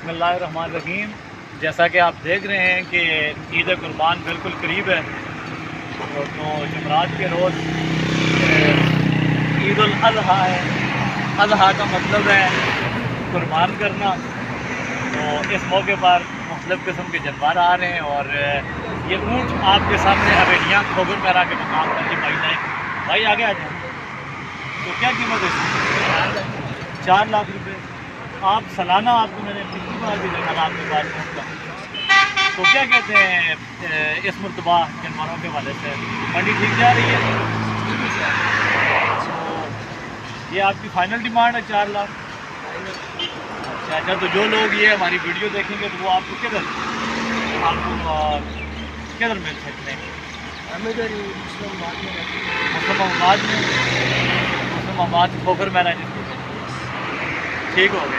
بسم اللہ الرحمن الرحیم. جیسا کہ آپ دیکھ رہے ہیں کہ عید قربان بالکل قریب ہے، تو جمعرات کے روز عید الاضحیٰ ہے. اضحیٰ کا مطلب ہے قربان کرنا. تو اس موقع پر مختلف قسم کے جانور آ رہے ہیں، اور یہ اونٹ آپ کے سامنے حویلیاں کھوبر میرا کے مقام پر بھائی جائیں. بھائی آگے آ جائیں. تو کیا قیمت ہے اس کی؟ 4 لاکھ روپے. آپ سالانہ آپ کو میں نے پچھلی بار بھی دیکھا تھا آپ کے پاس اونٹ کا. تو کیا کہتے ہیں اس مرتبہ جانوروں کے حوالے سے منڈی ٹھیک جا رہی ہے؟ تو یہ آپ کی فائنل ڈیمانڈ ہے 4 لاکھ. اچھا، تو جو لوگ یہ ہماری ویڈیو دیکھیں گے تو وہ آپ کو کدھر مل سکتے ہیں؟ مسلم آباد میں کھوکھر میرا جس کو ٹھیک ہو گیا.